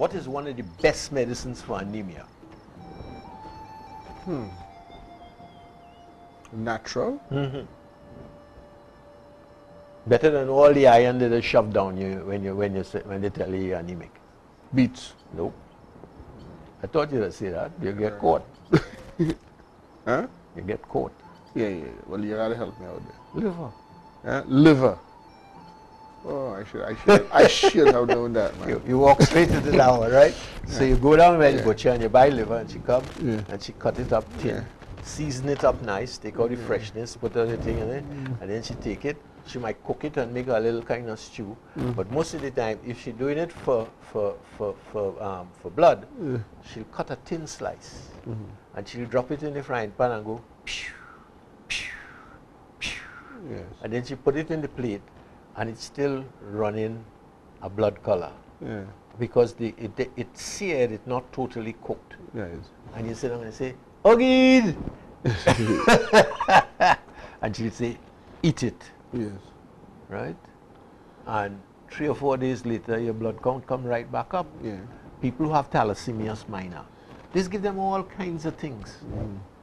What is one of the best medicines for anemia? Natural? Better than all the iron that they shove down you when they tell you you're anemic. Beets. Nope. I thought you'd say that. You get caught. Huh? You get caught. Yeah. Well, you gotta help me out there. Liver. Liver. Oh, I should have known that, man. You walk straight into that one, right? So you go down where the butcher and you buy liver, and she come and she cut it up thin, season it up nice, take out the freshness, put everything in it, and then she take it. She might cook it and make a little kind of stew. But most of the time, if she's doing it for blood, she'll cut a thin slice and she'll drop it in the frying pan and go pew, pew, pew. Yes. And then she put it in the plate, and it's still running a blood color. Yeah. Because it's seared, it's not totally cooked. Yes. And you sit down and say, Ogid! And she'll say, eat it. Yes. Right? And 3 or 4 days later, your blood count come right back up. Yeah. People who have thalassemia minor, this give them all kinds of things.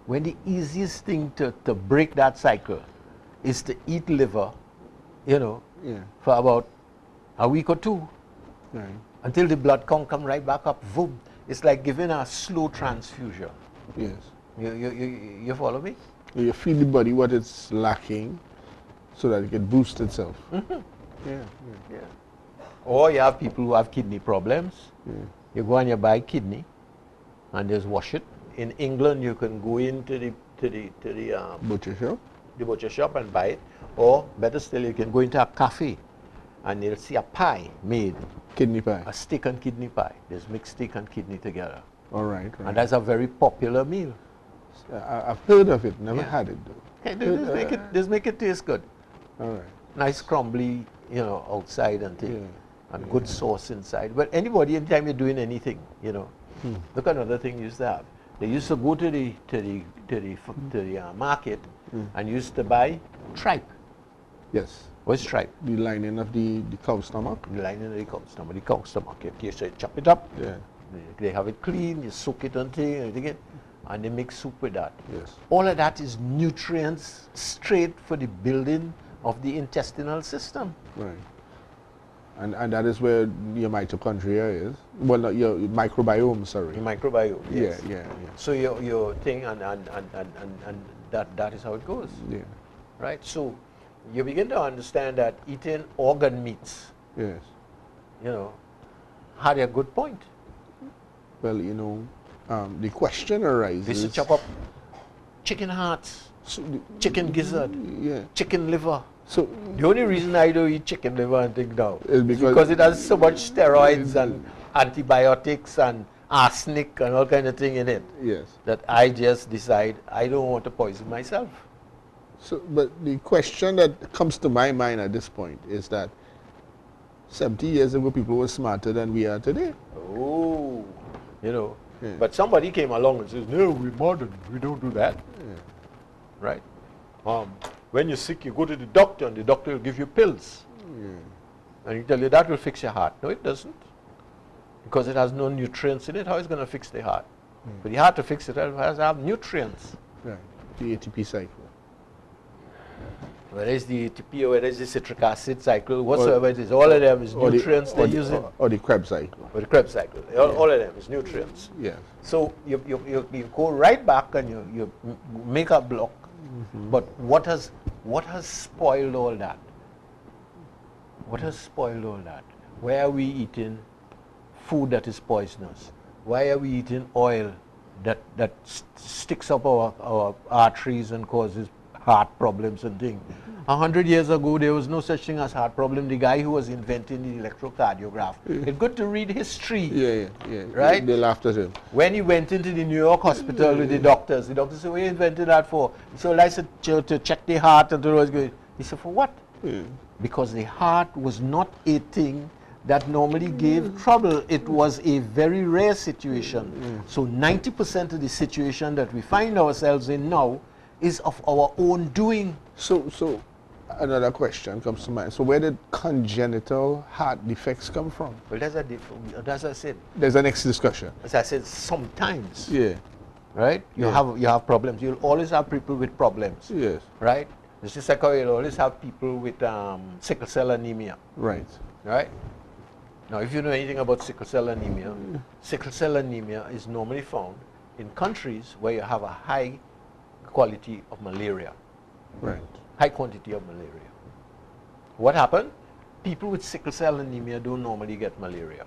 When the easiest thing to break that cycle is to eat liver, for about a week or 2, Right. until the blood count come right back up. Boom. It's like giving a slow transfusion. Yes. You follow me? You feed the body what it's lacking so that it can boost itself. Yeah. Or you have people who have kidney problems. You go and you buy kidney and just wash it. In England, you can go into the Butcher shop? the butcher shop and buy it. Or better still, you can go into a cafe and you'll see a pie made. Kidney pie. A steak and kidney pie. There's mixed steak and kidney together. All right. And that's a very popular meal. I've heard of it, never had it though. Okay, just make it taste good. All right. Nice crumbly, outside and thing. And good sauce inside. But anybody, anytime you're doing anything, look at another thing you used to have. They used to go to the market and used to buy tripe. Yes. What's tripe? The lining of the cow stomach. The lining of the cow stomach. You chop it up. Yeah. They have it clean. You soak it and everything, and they make soup with that. Yes. All of that is nutrients straight for the building of the intestinal system. Right. And that is where your mitochondria is. Well, not your microbiome, sorry. Your microbiome, yes. Yeah. So your thing and that is how it goes. Yeah. Right? So you begin to understand that eating organ meats, Yes. had a good point. Well, the question arises. They used to chop up chicken hearts, chicken gizzard, chicken liver. So The only reason I don't eat chicken liver and things now is is because it has so much steroids and antibiotics and arsenic and all kind of thing in it yes. that I just decide I don't want to poison myself. So, but the question that comes to my mind at this point is that 70 years ago, people were smarter than we are today. Oh, But somebody came along and says, no, we're modern, we don't do that. Right? When you're sick, you go to the doctor and the doctor will give you pills. And he tell you that will fix your heart. No, it doesn't. Because it has no nutrients in it. How is it going to fix the heart? For the heart to fix it, it has to have nutrients. Right. The ATP cycle. Whether it's the ATP or whether it's the citric acid cycle, whatsoever it is, all of them is nutrients they're using. Or the Krebs cycle. Or the Krebs cycle. All of them is nutrients. Yes. So you go right back and you make a block. But what has spoiled all that? What has spoiled all that? Why are we eating food that is poisonous? Why are we eating oil that sticks up our arteries and causes heart problems and things? 100 years ago, there was no such thing as heart problem. The guy who was inventing the electrocardiograph. It's good to read history. Yeah. Right? They laughed at him. When he went into the New York hospital with the doctor said, what are you invented that for? So I said, to check the heart and to good. He said, for what? Because the heart was not a thing that normally gave trouble. It was a very rare situation. So 90% of the situation that we find ourselves in now is of our own doing. So another question comes to mind. So where did congenital heart defects come from? Well, that's I said. There's a next discussion. As I said, sometimes, Yeah. right? You have problems. You'll always have people with problems, Yes. right? This is like how you'll always have people with sickle cell anemia, Right. right? Now, if you know anything about sickle cell anemia, sickle cell anemia is normally found in countries where you have a high quality of malaria, Right. high quantity of malaria. What happened? People with sickle cell anemia don't normally get malaria.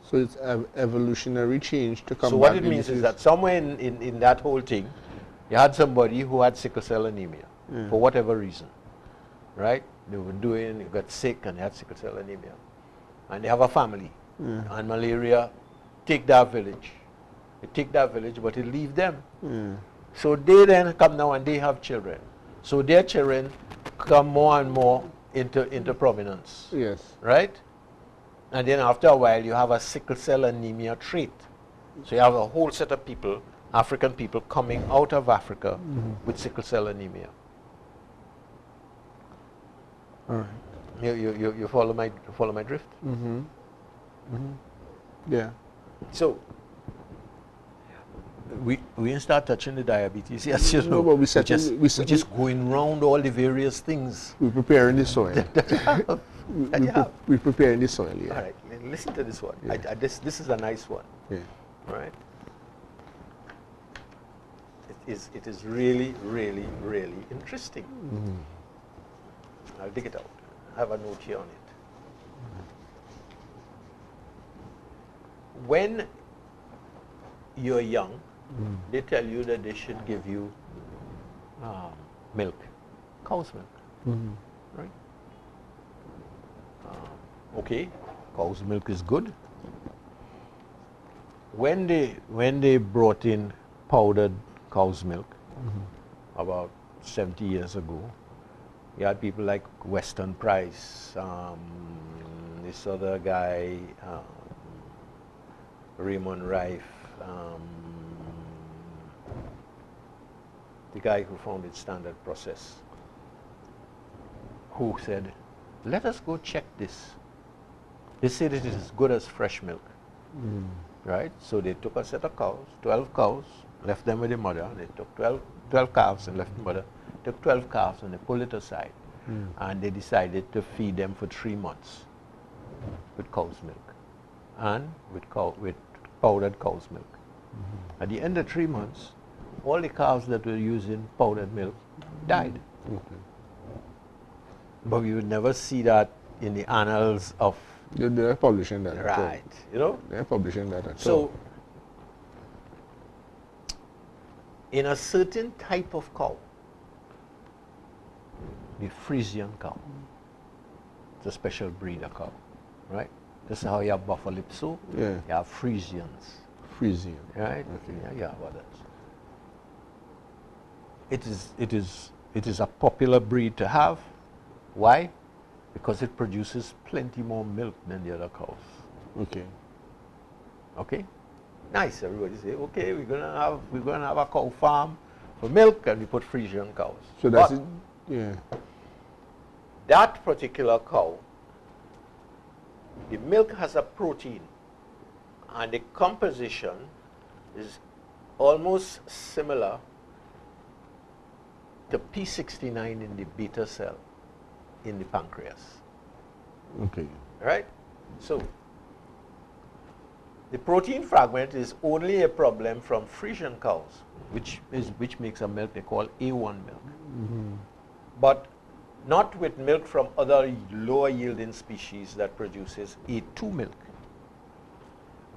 So it's evolutionary change to combat So what it the means is disease. that somewhere in that whole thing, you had somebody who had sickle cell anemia for whatever reason, right? They were doing, they got sick and they had sickle cell anemia. And they have a family. And malaria take that village. They take that village, but it leave them. So they then come now and they have children. So their children come more and more into prominence, Yes. right? And then after a while, you have a sickle cell anemia trait. So you have a whole set of people, African people, coming out of Africa with sickle cell anemia. All right. You follow my drift? Yeah. So we didn't start touching the diabetes, yes, you No, know. but we We're just going round all the various things. We're preparing the soil. Yeah. We're preparing the soil, yeah. All right, listen to this one. Yeah. This is a nice one, Yeah. right? It is really, really, really interesting. I'll dig it out. I have a note here on it. When you're young, they tell you that they should give you milk, cow's milk, right? Okay, cow's milk is good. When they brought in powdered cow's milk about 70 years ago, you had people like Weston Price, this other guy, Raymond Rife, the guy who founded Standard Process, who said, let us go check this. They said it is as good as fresh milk, right? So they took a set of cows, 12 cows, left them with the mother. They took 12 calves and left the mother. Took 12 calves and they pulled it aside. And they decided to feed them for 3 months with cow's milk and with powdered cow's milk. At the end of 3 months, all the cows that were using powdered milk died. But we would never see that in the annals of... They're publishing that. Right, you know? They're publishing that. So, in a certain type of cow, the Frisian cow, it's a special breed of cow, right? This is how you have Buffalo, yeah. you have Frisians, Frisian. right? Okay. Yeah, you have others. It is a popular breed to have. Why? Because it produces plenty more milk than the other cows. Okay. Okay? Nice. Everybody say, okay, we're gonna have a cow farm for milk, and we put Frisian cows. So that's But it. Yeah. that particular cow, the milk has a protein, and the composition is almost similar to P69 in the beta cell in the pancreas. Okay. Right? So, the protein fragment is only a problem from Frisian cows, which makes a milk they call A1 milk. But not with milk from other lower yielding species that produces A2 milk.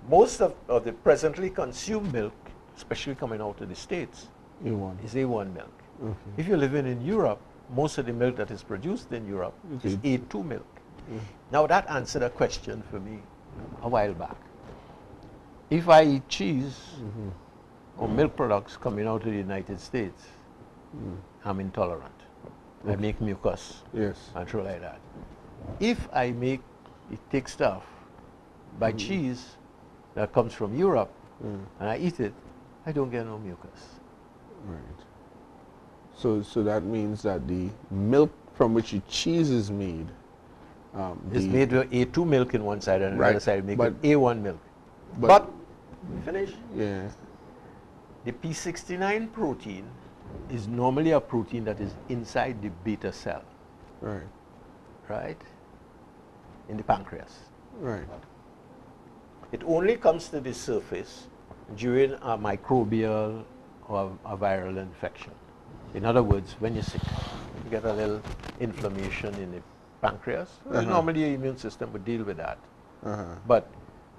Most of the presently consumed milk, especially coming out of the States, A1. is A1 milk. Okay. If you're living in Europe, most of the milk that is produced in Europe is A2 milk. Now that answered a question for me a while back. If I eat cheese or milk products coming out of the United States, I'm intolerant. I make mucus Yes. and throw like that. If I take stuff by cheese that comes from Europe and I eat it, I don't get no mucus. Right. So that means that the milk from which the cheese is made It's made with A2 milk in one side and on the Right, other side make but- with A1 milk. but- But finish. yeah. The P69 protein is normally a protein that is inside the beta cell, Right. right? In the pancreas. Right. It only comes to the surface during a microbial or a viral infection. In other words, when you're sick, you get a little inflammation in the pancreas. Well, normally your immune system would deal with that. But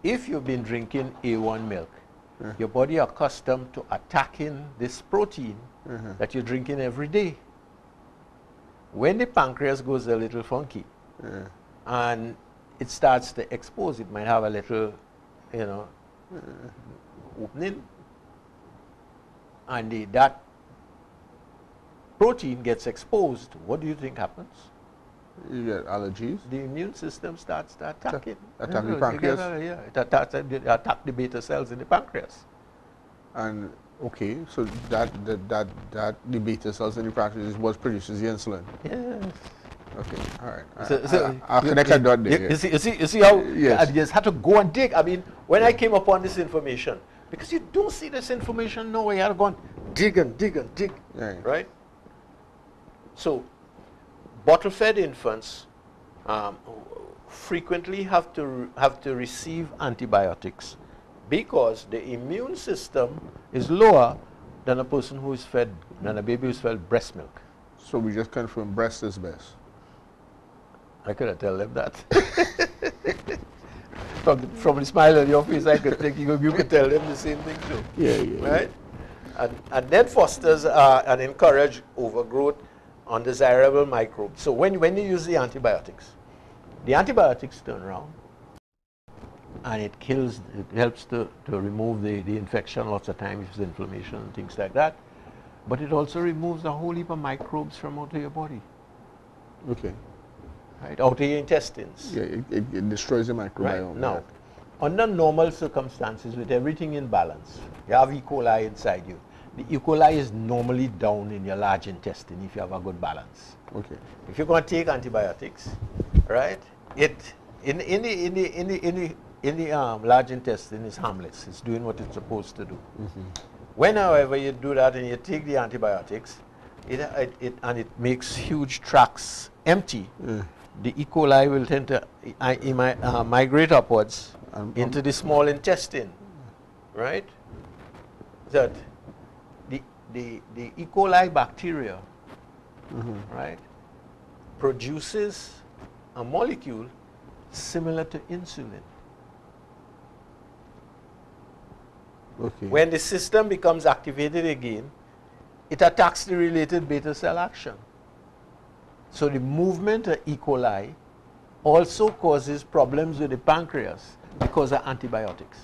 if you've been drinking A1 milk, your body accustomed to attacking this protein that you're drinking every day. When the pancreas goes a little funky and it starts to expose, it might have a little, you know, opening, and that protein gets exposed, what do you think happens? You get allergies. The immune system starts to attack it. Attack the You pancreas? it attack the beta cells in the pancreas. And okay, so that the beta cells in the pancreas is what produces the insulin. Yes. Okay, all right. So I'll connect a dot there. you see how Yes. I just had to go and dig. I mean, when I came upon this information, because you don't see this information nowhere, you had to go and dig and dig and dig, Right. right? So, bottle-fed infants frequently have to receive antibiotics because the immune system is lower than a person who is fed, than a baby who is fed breast milk. So we just confirm breast is best. I could have told them that. From the smile on your face, I could think you could tell them the same thing too. Yeah. Right? And then fosters and encourage overgrowth on desirable microbes. So when you use the antibiotics turn around and it helps to remove the infection lots of times, if there's inflammation and things like that. But it also removes a whole heap of microbes from out of your body, Okay. right? Out of your intestines. Yeah, it destroys the microbiome. Right. Now, under normal circumstances, with everything in balance, you have E. coli inside you. The E. coli is normally down in your large intestine if you have a good balance. Okay. If you're going to take antibiotics, right? It in the large intestine is harmless. It's doing what it's supposed to do. When, however, you do that and you take the antibiotics, it makes huge tracts empty. The E. coli will tend to migrate upwards into the small intestine, right? That the E. coli bacteria, right, produces a molecule similar to insulin. Okay. When the system becomes activated again, it attacks the related beta cell action. So the movement of E. coli also causes problems with the pancreas because of antibiotics.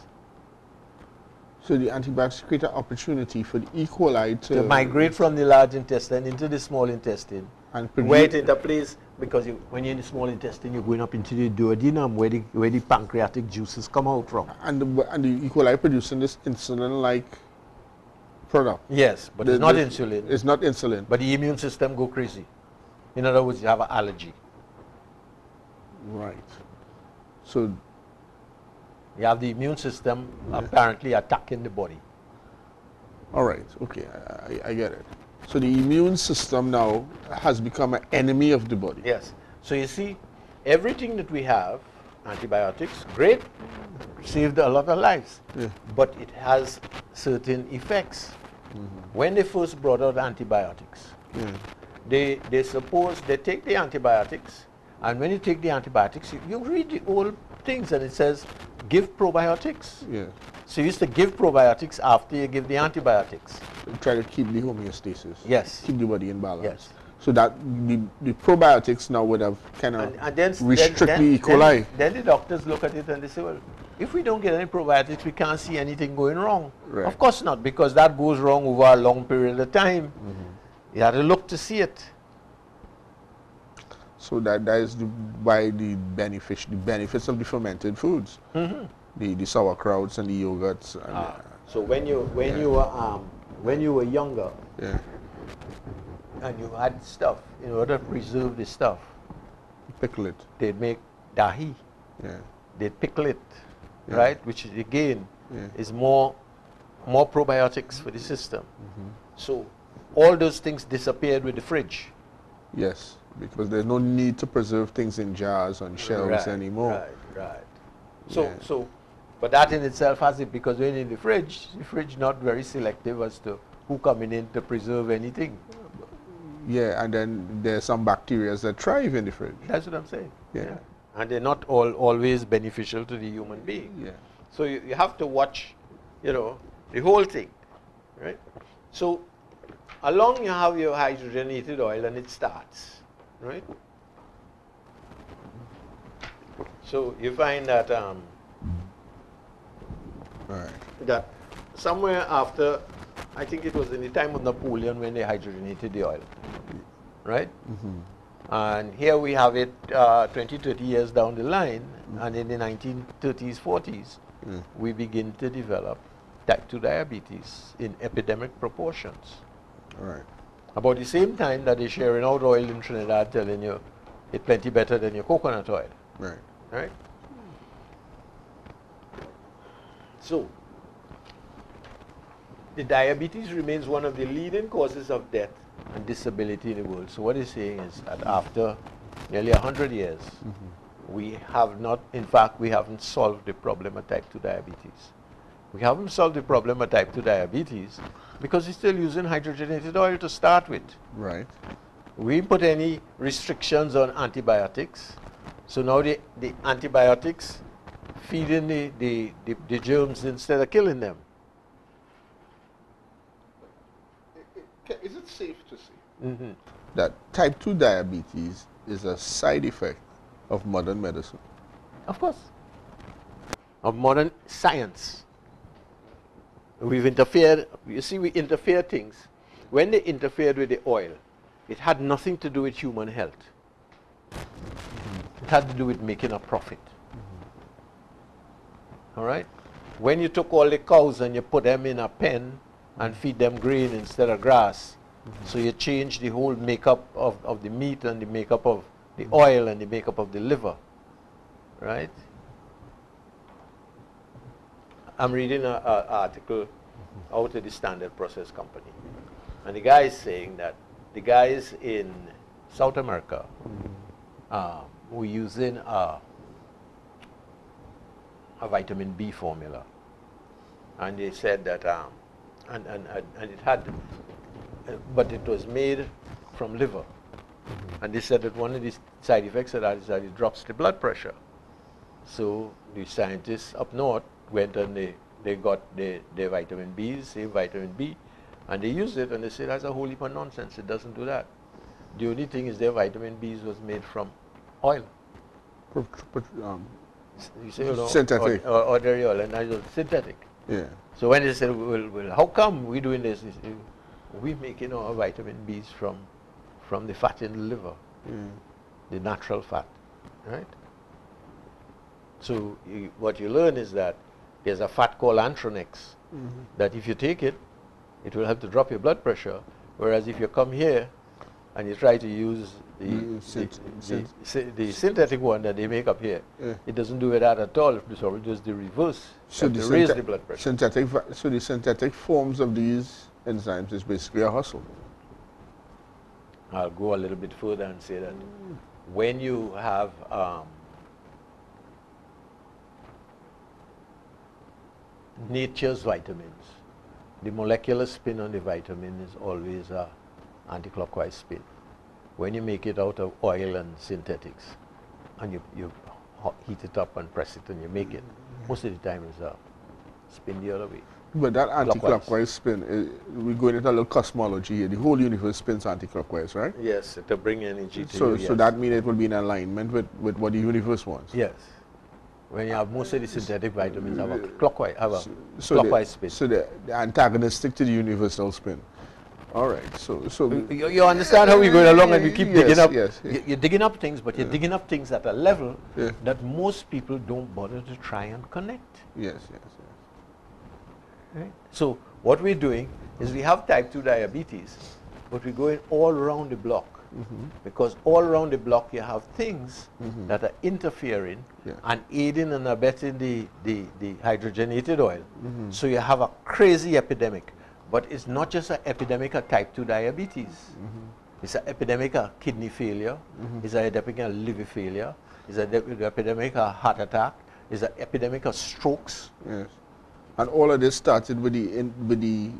So the antibiotics create an opportunity for the E. coli To migrate from the large intestine into the small intestine, and where it interplays, because when you're in the small intestine, you're going up into the duodenum where the pancreatic juices come out from. and the E. coli producing this insulin-like product. Yes, but it's not insulin. It's not insulin. But the immune system go crazy. In other words, you have an allergy. Right. So You have the immune system apparently attacking the body. all right. Okay. I get it. So the immune system now has become an enemy of the body. Yes. So you see, everything that we have, antibiotics, great, saved a lot of lives. Yeah. But it has certain effects. When they first brought out antibiotics, they take the antibiotics, and when you take the antibiotics, you read the old things and it says, give probiotics. Yeah. So you used to give probiotics after you give the antibiotics. Try to keep the homeostasis. Yes. Keep the body in balance. Yes. So that the probiotics now would have kind of And then restrict the E. coli. Then the doctors look at it and they say, well, if we don't get any probiotics, we can't see anything going wrong. Right. Of course not, because that goes wrong over a long period of time. You have to look to see it. So that is why the benefits of the fermented foods, the sauerkrauts and the yogurts. And So when you were younger, yeah. and you add stuff, in order to preserve the stuff, Pickle it. they'd make dahi, Yeah. they'd pickle it, Yeah. right? Which is, again Yeah. is more probiotics for the system. So all those things disappeared with the fridge. Yes, because there's no need to preserve things in jars on shelves anymore. Right. So, Yeah. but that in itself has it, because when in the fridge not very selective as to who coming in to preserve anything. Yeah, and then there's some bacteria that thrive in the fridge. That's what I'm saying. Yeah. And they're not always beneficial to the human being. Yeah. So you have to watch, the whole thing, right? So along you have your hydrogenated oil and it starts, right? So you find that Right. that somewhere after, I think it was in the time of Napoleon when they hydrogenated the oil, right? And here we have it 20, 30 years down the line, and in the 1930s, 40s, we begin to develop type 2 diabetes in epidemic proportions. Right. About the same time that they're sharing out oil in Trinidad, telling you it's plenty better than your coconut oil, Right. right? So, the diabetes remains one of the leading causes of death and disability in the world. So what he's saying is that after nearly 100 years, we have not, in fact, we haven't solved the problem of type 2 diabetes. We haven't solved the problem of type 2 diabetes because we're still using hydrogenated oil to start with. Right. We didn't put any restrictions on antibiotics. So now the antibiotics feed in the germs instead of killing them. Is it safe to say that type 2 diabetes is a side effect of modern medicine? Of course. Of modern science. We've interfered, you see, we interfere things. When they interfered with the oil, it had nothing to do with human health. It had to do with making a profit. All right? When you took all the cows and you put them in a pen and feed them grain instead of grass, so you change the whole makeup of the meat and the makeup of the oil and the makeup of the liver, right? I'm reading an article out of the Standard Process Company, and the guy is saying that the guys in South America were using a vitamin B formula, and they said that and it had, but it was made from liver, and they said that one of the side effects of that is that it drops the blood pressure. So the scientists up north went and they got their vitamin B's, same vitamin B, and they used it, and they said that's a whole heap of nonsense. It doesn't do that. The only thing is their vitamin B's was made from oil. You say, synthetic. Ordinary oil, and that was synthetic. Yeah. So when they said, well, how come we doing this? We making our vitamin B's from the fat in the liver, the natural fat, right? So what you learn is that there's a fat called Anthranex, that if you take it, it will help to drop your blood pressure, whereas if you come here and you try to use the synthetic one that they make up here, it doesn't do that at all. It's probably just the reverse, to raise the blood pressure. So the synthetic forms of these enzymes is basically a hustle. I'll go a little bit further and say that when you have nature's vitamins, the molecular spin on the vitamin is always a anti-clockwise spin. When you make it out of oil and synthetics, and you heat it up and press it and you make it, most of the time it's a spin the other way. But that anti-clockwise spin, we're going into a little cosmology here. The whole universe spins anti-clockwise, right? Yes, to bring energy to so, you, yes. So that means it will be in alignment with what the universe wants. Yes. When you have most of the synthetic vitamins have a clockwise, clockwise spin. So the antagonistic to the universal spin. All right. So you understand how we're going along and we keep digging up. Yes. You're digging up things, but you're digging up things at a level that most people don't bother to try and connect. Yes. Right? So what we're doing is we have type 2 diabetes, but we're going all around the block. Because all around the block you have things that are interfering and aiding and abetting the hydrogenated oil. So you have a crazy epidemic. But it's not just an epidemic of type 2 diabetes. It's an epidemic of kidney failure. It's an epidemic of liver failure. It's an epidemic of heart attack. It's an epidemic of strokes. Yes. And all of this started with the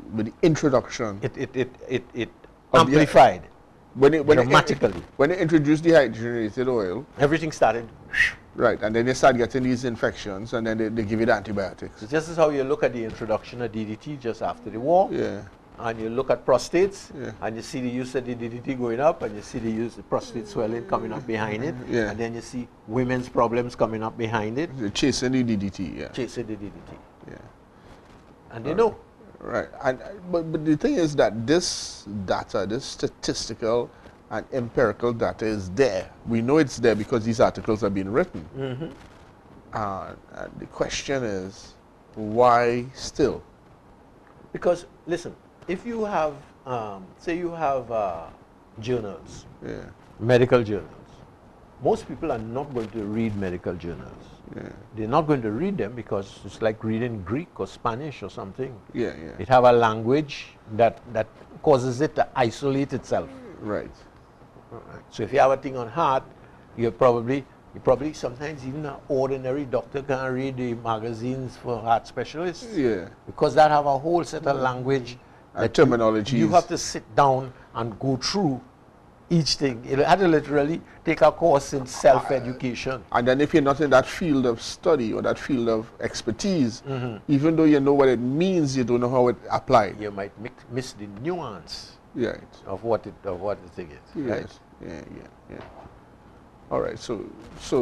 introduction. It amplified dramatically. When they introduced the hydrogenated oil, everything started. Right, and then they start getting these infections, and then they give it antibiotics. So just as how you look at the introduction of DDT just after the war, and you look at prostates, and you see the use of the DDT going up, and you see the use of prostate swelling coming up behind it, and then you see women's problems coming up behind it. They're chasing the DDT, Chasing the DDT. Yeah. And they know. Right, and but the thing is that this data, this statistical and empirical data is there. We know it's there because these articles are being written. And the question is, why still? Because, listen, if you have, say you have journals, medical journals, most people are not going to read medical journals. They're not going to read them because it's like reading Greek or Spanish or something. It have a language that causes it to isolate itself. Right. So if you have a thing on heart, you probably sometimes even an ordinary doctor can read the magazines for heart specialists. Because that have a whole set of language and terminology. You have to sit down and go through each thing. You had to literally take a course in self-education. And then if you're not in that field of study or that field of expertise, even though you know what it means, you don't know how it applies. You might miss the nuance of what the thing is. Right? Yeah. All right, so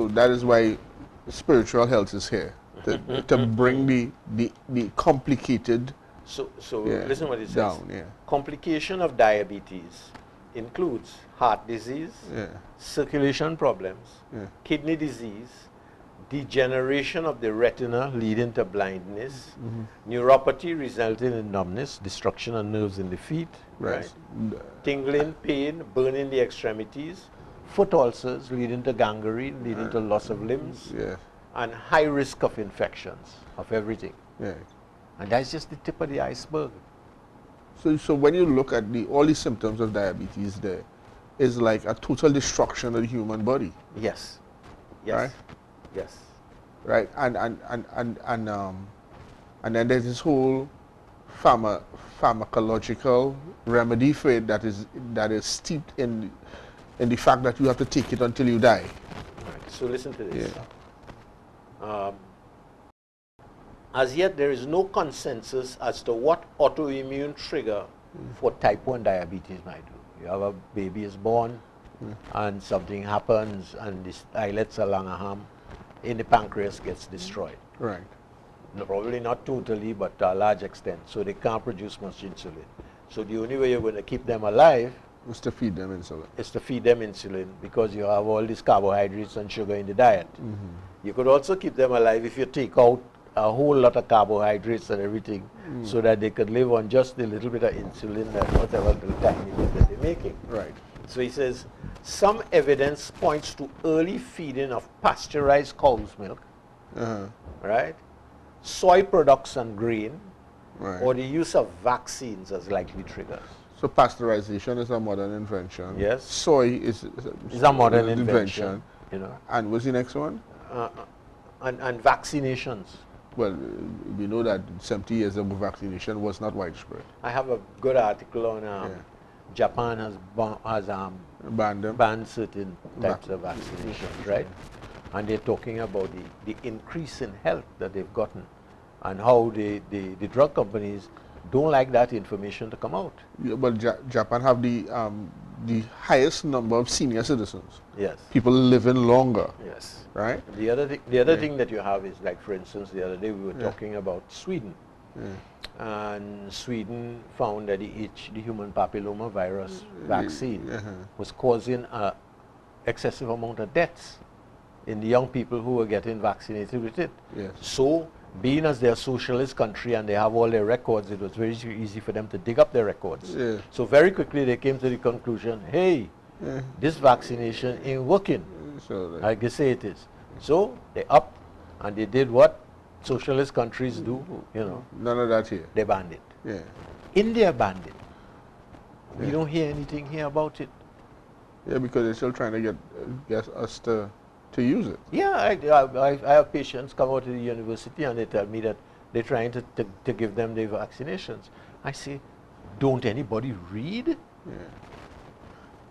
that is why spiritual health is here, to bring the complicated listen what it says. Down, Complication of diabetes includes heart disease, circulation problems, kidney disease, degeneration of the retina leading to blindness, neuropathy resulting in numbness, destruction of nerves in the feet, tingling, pain, burning the extremities, foot ulcers leading to gangrene, leading to loss of limbs, and high risk of infections of everything. And that's just the tip of the iceberg. So when you look at all the symptoms of diabetes, there is like a total destruction of the human body. Yes. Right? Yes. Right. And then there's this whole pharmacological remedy for it that is steeped in the fact that you have to take it until you die. Right. So listen to this. As yet, there is no consensus as to what autoimmune trigger for type 1 diabetes might do. You have a baby is born, and something happens, and the islets of Langerhans in the pancreas gets destroyed. Right. No, probably not totally, but to a large extent. So they can't produce much insulin. So the only way you're going to keep them alive is to feed them insulin. Is to feed them insulin, because you have all these carbohydrates and sugar in the diet. You could also keep them alive if you take out a whole lot of carbohydrates and everything, so that they could live on just a little bit of insulin and whatever little tiny bit that they're making. Right. So he says, some evidence points to early feeding of pasteurized cow's milk, right? Soy products and grain, or the use of vaccines as likely triggers. So pasteurization is a modern invention. Yes. Soy is a modern invention. You know. And what's the next one? And vaccinations. Well, we know that 70 years ago vaccination was not widespread. I have a good article on Japan has banned certain types of vaccinations, right? And they're talking about the increase in health that they've gotten, and how the drug companies don't like that information to come out. Yeah, but Japan have the highest number of senior citizens. Yes. People living longer. Yes. Right? The other thing that you have is, like, for instance, the other day we were talking about Sweden. And Sweden found that the human papilloma virus vaccine was causing an excessive amount of deaths in the young people who were getting vaccinated with it. Yes. So being as they're a socialist country and they have all their records, it was very easy for them to dig up their records. Yeah. So very quickly they came to the conclusion, hey, this vaccination ain't working. So Like they say it is. So they up and they did what socialist countries do, you know. none of that here. They banned it. Yeah. India banned it. We Yeah. don't hear anything here about it. Yeah, because they're still trying to get us to use it. Yeah, I have patients come out of the university and they tell me that they're trying to give them their vaccinations. I say, don't anybody read? Yeah.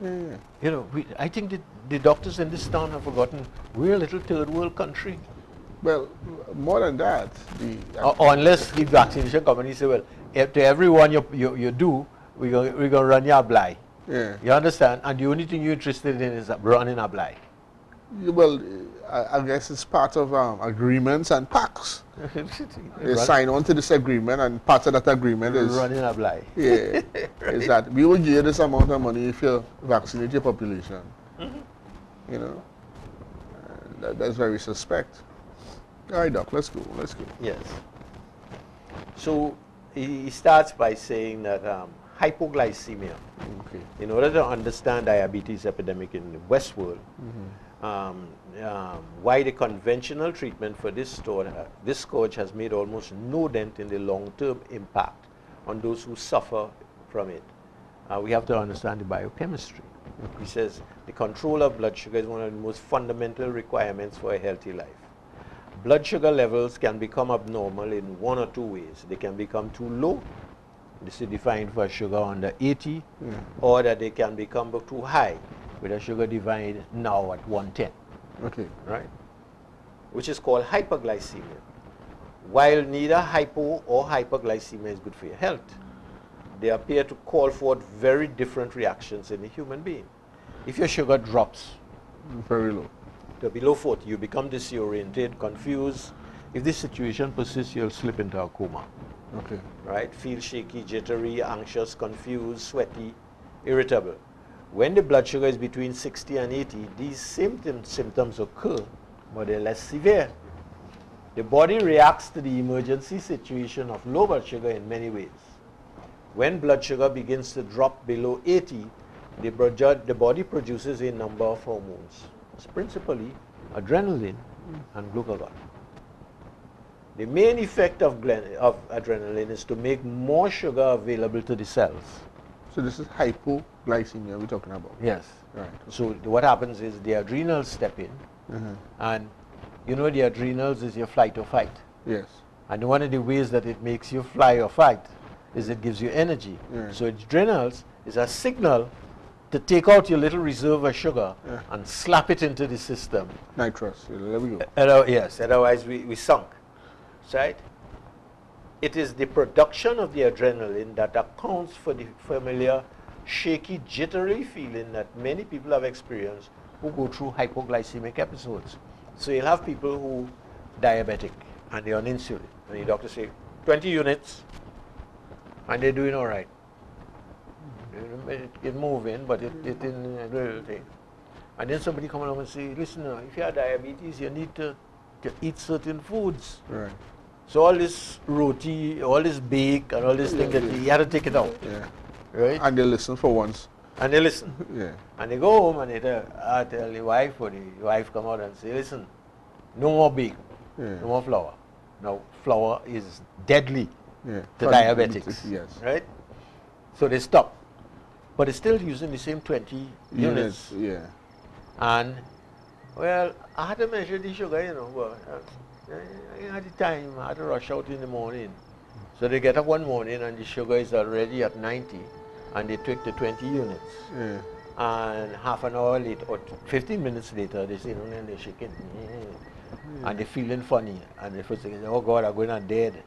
Yeah. You know, I think the doctors in this town have forgotten we're a little third world country. Well, more than that, Unless the vaccination company say, well, to everyone you do, we're going to run you a blind. yeah. You understand? And the only thing you're interested in is running a blind. Well, I guess it's part of agreements and pacts. They sign on to this agreement, and part of that agreement is running a blind. yeah, is that we will give you this amount of money if you vaccinate your population. You know, that's very suspect. All right, Doc, let's go. Let's go. Yes. So he starts by saying that hypoglycemia. Okay. In order to understand diabetes epidemic in the West world, why the conventional treatment for this scourge has made almost no dent in the long-term impact on those who suffer from it. We have to understand the biochemistry. He says the control of blood sugar is one of the most fundamental requirements for a healthy life. Blood sugar levels can become abnormal in one or two ways. They can become too low. This is defined for sugar under 80, or that they can become too high, with a sugar defined now at 110. Okay. Right? Which is called hyperglycemia. While neither hypo or hyperglycemia is good for your health, they appear to call forth very different reactions in a human being. If your sugar drops Very low. to below 40, you become disoriented, confused. If this situation persists, you'll slip into a coma. Okay. Right? Feel shaky, jittery, anxious, confused, sweaty, irritable. When the blood sugar is between 60 and 80, these symptoms occur, but they're less severe. The body reacts to the emergency situation of low blood sugar in many ways. When blood sugar begins to drop below 80, the body produces a number of hormones. It's principally adrenaline and glucagon. The main effect of adrenaline is to make more sugar available to the cells. So this is hypoglycemia we're talking about. Yes. Right. So what happens is the adrenals step in, and you know the adrenals is your flight or fight. Yes. And one of the ways that it makes you fly or fight is it gives you energy. So adrenals is a signal to take out your little reserve of sugar and slap it into the system. Nitrous. There we go. Yes, otherwise we sunk. Right? It is the production of the adrenaline that accounts for the familiar shaky, jittery feeling that many people have experienced who go through hypoglycemic episodes. So you'll have people who diabetic and they're on insulin, and the doctor say 20 units, and they're doing all right. It's moving, but it's in a little thing. And then somebody come along and say, listen, if you have diabetes, you need to eat certain foods. Right. So all this roti, all this bake, and all this thing that you had to take it out. Yeah. Right? And they listen for once. And they listen. Yeah. And they go home and they tell the wife, or the wife come out and say, listen, no more bake, no more flour. Now, flour is deadly to diabetics. Yes. Right? So they stop. But they're still using the same 20 units. Yeah. And, well, I had to measure the sugar, you know, but I had the time, I had to rush out in the morning. So they get up one morning and the sugar is already at 90, and they take the 20 units. Yeah. And half an hour later, or 15 minutes later, they say, no, and they're shaking. And they're feeling funny. And the first thing is, oh God, I'm going to dead.